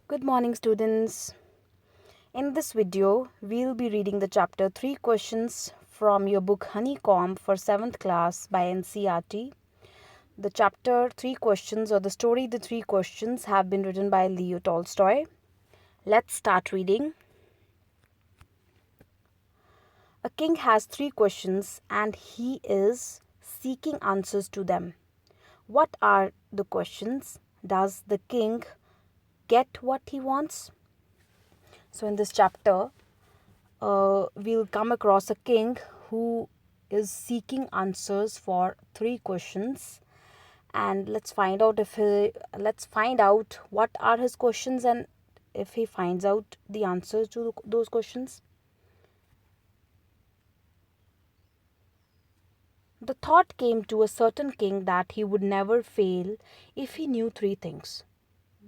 Good morning, students. In this video, we'll be reading the chapter 3 questions from your book Honeycomb for 7th class by NCERT. The chapter 3 questions or the story The Three Questions have been written by Leo Tolstoy. Let's start reading. A king has 3 questions and he is seeking answers to them. What are the questions? Does the king get what he wants? So in this chapter, we'll come across a king who is seeking answers for 3 questions, and let's find out what are his questions and if he finds out the answers to those questions. The thought came to a certain king that he would never fail if he knew 3 things.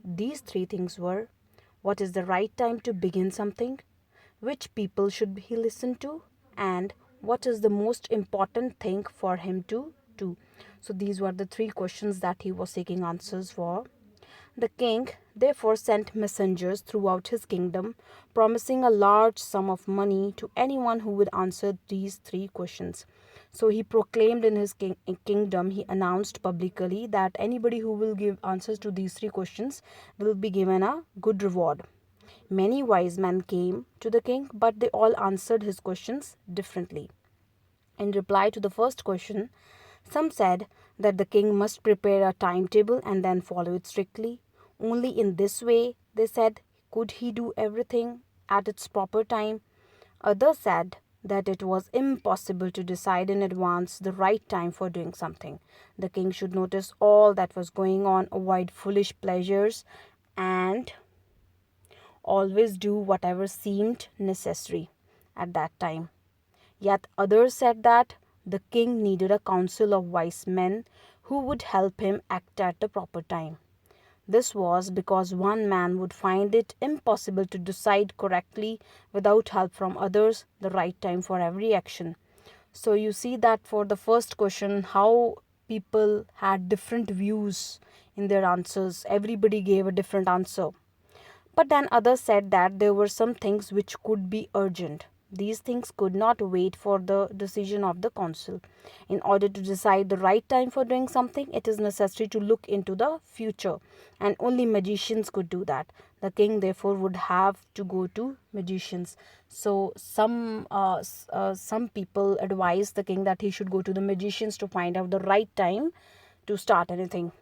These 3 things were: what is the right time to begin something, which people should he listen to, and what is the most important thing for him to do. So these were the 3 questions that he was seeking answers for. The king therefore sent messengers throughout his kingdom, promising a large sum of money to anyone who would answer these 3 questions. So he proclaimed in his kingdom, he announced publicly that anybody who will give answers to these 3 questions will be given a good reward. Many wise men came to the king, but they all answered his questions differently. In reply to the first question, some said that the king must prepare a timetable and then follow it strictly. Only in this way, they said, could he do everything at its proper time. Others said that it was impossible to decide in advance the right time for doing something. The king should notice all that was going on, avoid foolish pleasures, and always do whatever seemed necessary at that time. Yet others said that the king needed a council of wise men who would help him act at the proper time. This was because one man would find it impossible to decide correctly without help from others the right time for every action. So you see that for the first question, how people had different views in their answers. Everybody gave a different answer. But then others said that there were some things which could be urgent. These things could not wait for the decision of the council. In order to decide the right time for doing something, it is necessary to look into the future, and only magicians could do that. The king, therefore, would have to go to magicians. So some people advised the king that he should go to the magicians to find out the right time to start anything.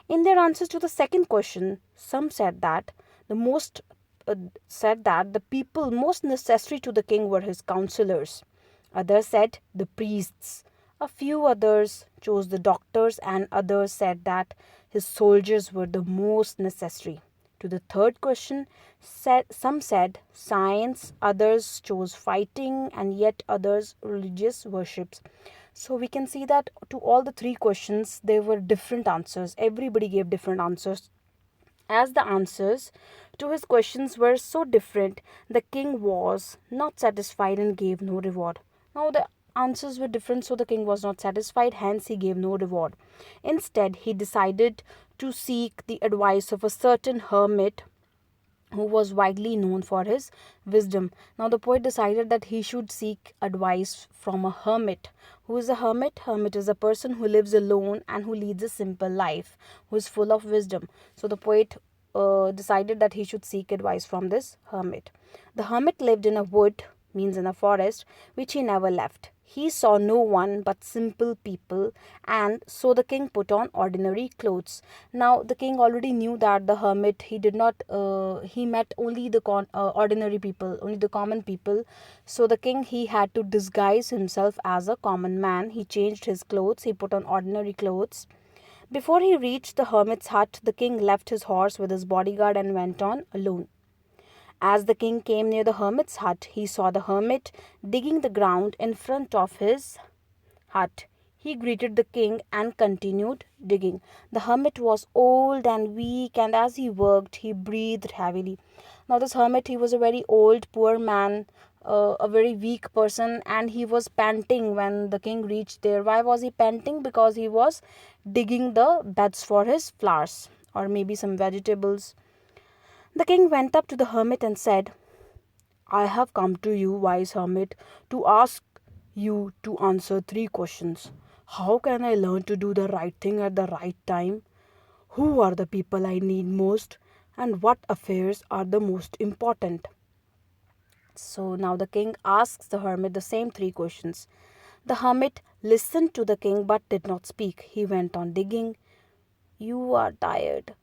In their answers to the second question, some said that the people most necessary to the king were his counselors. Others said the priests. A few others chose the doctors, and others said that his soldiers were the most necessary. To the third question, some said science, others chose fighting, and yet others religious worships. So we can see that to all the 3 questions, there were different answers. Everybody gave different answers. As the answers to his questions were so different, the king was not satisfied and gave no reward. Now the answers were different, so the king was not satisfied, hence he gave no reward. Instead, he decided to seek the advice of a certain hermit who was widely known for his wisdom. Now, the poet decided that he should seek advice from a hermit. Who is a hermit? Hermit is a person who lives alone and who leads a simple life, who is full of wisdom. So, the poet decided that he should seek advice from this hermit. The hermit lived in a wood, means in a forest, which he never left. He saw no one but simple people, and so the king put on ordinary clothes. Now the king already knew that the hermit, he did not he met only the ordinary people, only the common people. So the king, he had to disguise himself as a common man. He changed his clothes, he put on ordinary clothes. Before he reached the hermit's hut, the king left his horse with his bodyguard and went on alone. As the king came near the hermit's hut, he saw the hermit digging the ground in front of his hut. He greeted the king and continued digging. The hermit was old and weak, and as he worked, he breathed heavily. Now, this hermit, he was a very old, poor man, a very weak person, and he was panting when the king reached there. Why was he panting? Because he was digging the beds for his flowers or maybe some vegetables. The king went up to the hermit and said, I have come to you, wise hermit, to ask you to answer three questions. How can I learn to do the right thing at the right time? Who are the people I need most? And what affairs are the most important? So now the king asks the hermit the same three questions. The hermit listened to the king but did not speak. He went on digging. You are tired,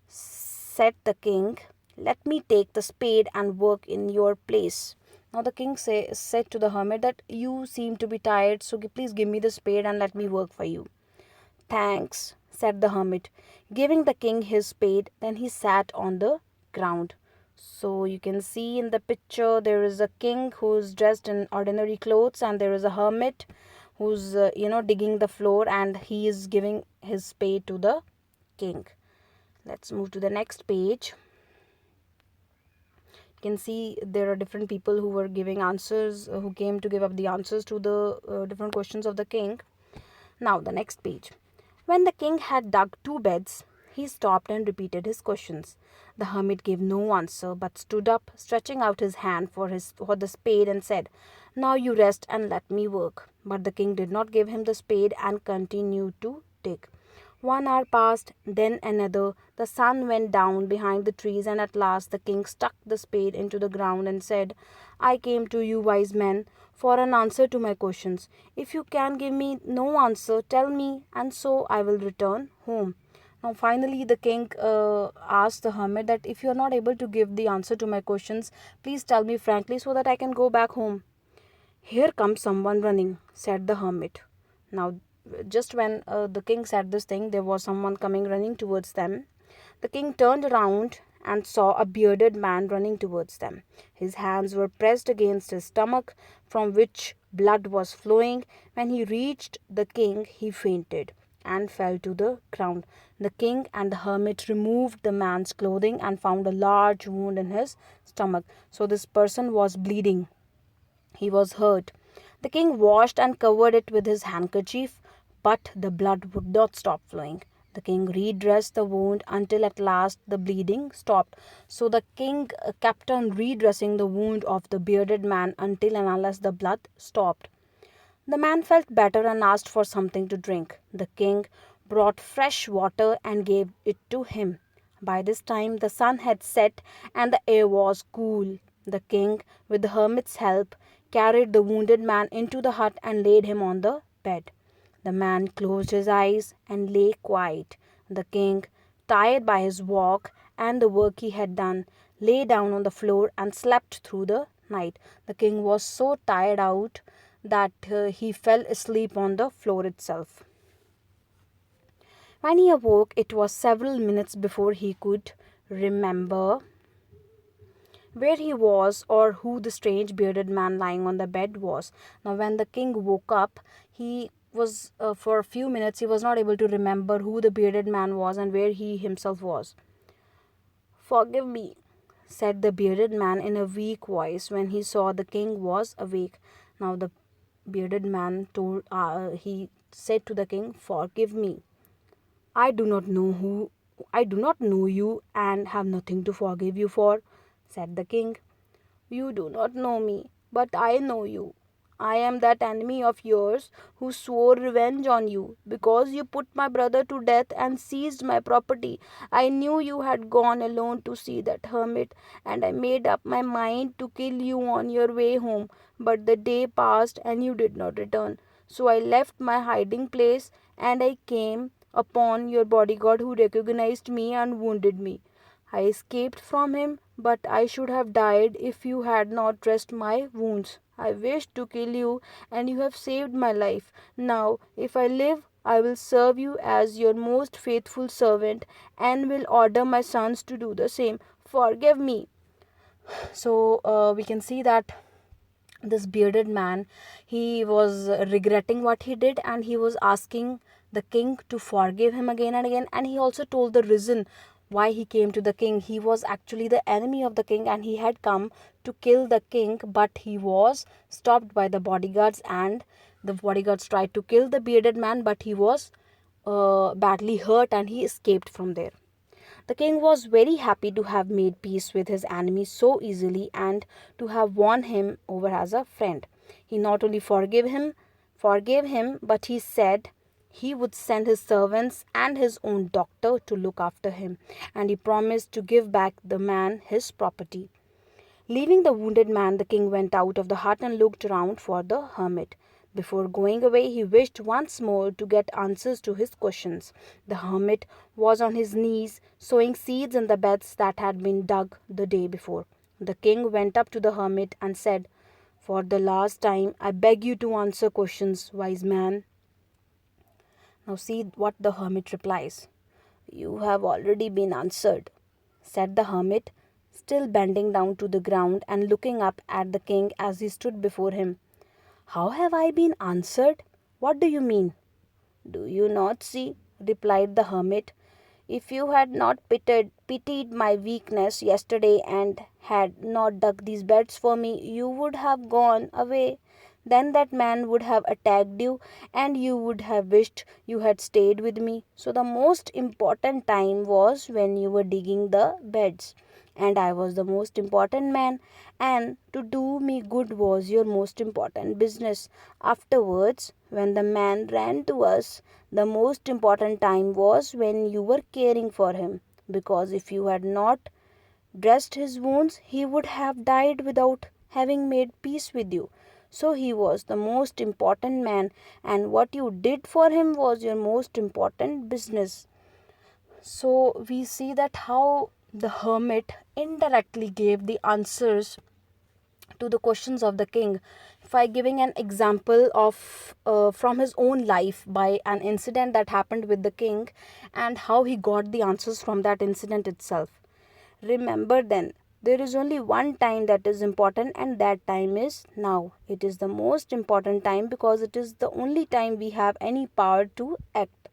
said the king. Let me take the spade and work in your place. Now the king said to the hermit that you seem to be tired, so please give me the spade and let me work for you. Thanks, said the hermit, giving the king his spade. Then he sat on the ground. So you can see in the picture there is a king who's dressed in ordinary clothes, and there is a hermit who's digging the floor, and he is giving his spade to the king. Let's move to the next page. You can see there are different people who were giving answers, who came to give up the answers to the different questions of the king. Now the next page. When the king had dug two beds, he stopped and repeated his questions. The hermit gave no answer, but stood up, stretching out his hand for the spade, and said, Now you rest and let me work. But the king did not give him the spade and continued to dig. 1 hour passed, then another. The sun went down behind the trees, and at last the king stuck the spade into the ground and said, I came to you, wise men, for an answer to my questions. If you can give me no answer, tell me, and so I will return home. Now finally the king asked the hermit that if you are not able to give the answer to my questions, please tell me frankly so that I can go back home. Here comes someone running, said the hermit. Now just when the king said this thing, there was someone coming running towards them. The king turned around and saw a bearded man running towards them. His hands were pressed against his stomach, from which blood was flowing. When he reached the king, he fainted and fell to the ground. The king and the hermit removed the man's clothing and found a large wound in his stomach. So this person was bleeding. He was hurt. The king washed and covered it with his handkerchief, but the blood would not stop flowing. The king redressed the wound until at last the bleeding stopped. So the king kept on redressing the wound of the bearded man until and unless the blood stopped. The man felt better and asked for something to drink. The king brought fresh water and gave it to him. By this time the sun had set and the air was cool. The king, with the hermit's help, carried the wounded man into the hut and laid him on the bed. The man closed his eyes and lay quiet. The king, tired by his walk and the work he had done, lay down on the floor and slept through the night. The king was so tired out that he fell asleep on the floor itself. When he awoke, it was several minutes before he could remember where he was or who the strange bearded man lying on the bed was. Now, when the king woke up, he was for a few minutes he was not able to remember who the bearded man was and where he himself was. Forgive me, said the bearded man in a weak voice when he saw the king was awake. Now the bearded man he said to the king, Forgive me. I do not know you and have nothing to forgive you for, said the king. You do not know me, but I know you. I am that enemy of yours who swore revenge on you because you put my brother to death and seized my property. I knew you had gone alone to see that hermit, and I made up my mind to kill you on your way home. But the day passed and you did not return. So I left my hiding place and I came upon your bodyguard who recognized me and wounded me. I escaped from him, but I should have died if you had not dressed my wounds. I wished to kill you, and you have saved my life. Now, if I live, I will serve you as your most faithful servant and will order my sons to do the same. Forgive me. So, we can see that this bearded man, he was regretting what he did, and he was asking the king to forgive him again and again, and he also told the reason why he came to the king. He was actually the enemy of the king and he had come to kill the king, but he was stopped by the bodyguards, and the bodyguards tried to kill the bearded man, but he was badly hurt and he escaped from there. The king was very happy to have made peace with his enemy so easily and to have won him over as a friend. He not only forgave him, but he said he would send his servants and his own doctor to look after him, and he promised to give back the man his property. Leaving the wounded man, the king went out of the hut and looked round for the hermit. Before going away, he wished once more to get answers to his questions. The hermit was on his knees, sowing seeds in the beds that had been dug the day before. The king went up to the hermit and said, "For the last time, I beg you to answer questions, wise man." Now see what the hermit replies. "You have already been answered," said the hermit, still bending down to the ground and looking up at the king as he stood before him. "How have I been answered? What do you mean?" "Do you not see," replied the hermit, "if you had not pitied my weakness yesterday and had not dug these beds for me, you would have gone away. Then that man would have attacked you, and you would have wished you had stayed with me. So the most important time was when you were digging the beds, and I was the most important man, and to do me good was your most important business. Afterwards, when the man ran to us, the most important time was when you were caring for him, because if you had not dressed his wounds, he would have died without having made peace with you. So he was the most important man, and what you did for him was your most important business." So we see that how the hermit indirectly gave the answers to the questions of the king by giving an example of from his own life by an incident that happened with the king and how he got the answers from that incident itself. Remember then, there is only one time that is important, and that time is now. It is the most important time because it is the only time we have any power to act.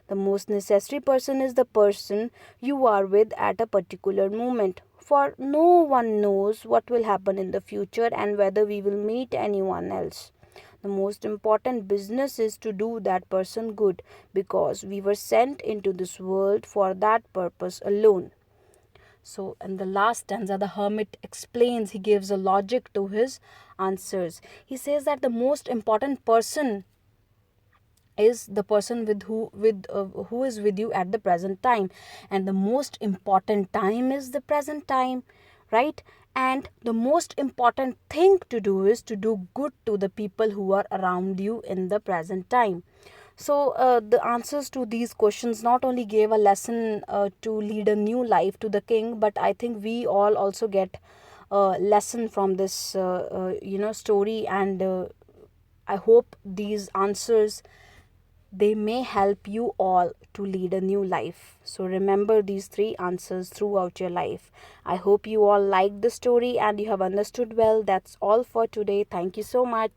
The most necessary person is the person you are with at a particular moment. For no one knows what will happen in the future and whether we will meet anyone else. The most important business is to do that person good, because we were sent into this world for that purpose alone. So, in the last stanza, the hermit explains, he gives a logic to his answers. He says that the most important person is the person who is with you at the present time, and the most important time is the present time, right? And the most important thing to do is to do good to the people who are around you in the present time. So the answers to these questions not only gave a lesson to lead a new life to the king, but I think we all also get a lesson from this story, and I hope these answers, they may help you all to lead a new life. So remember these three answers throughout your life. I hope you all liked the story and you have understood well. That's all for today. Thank you so much.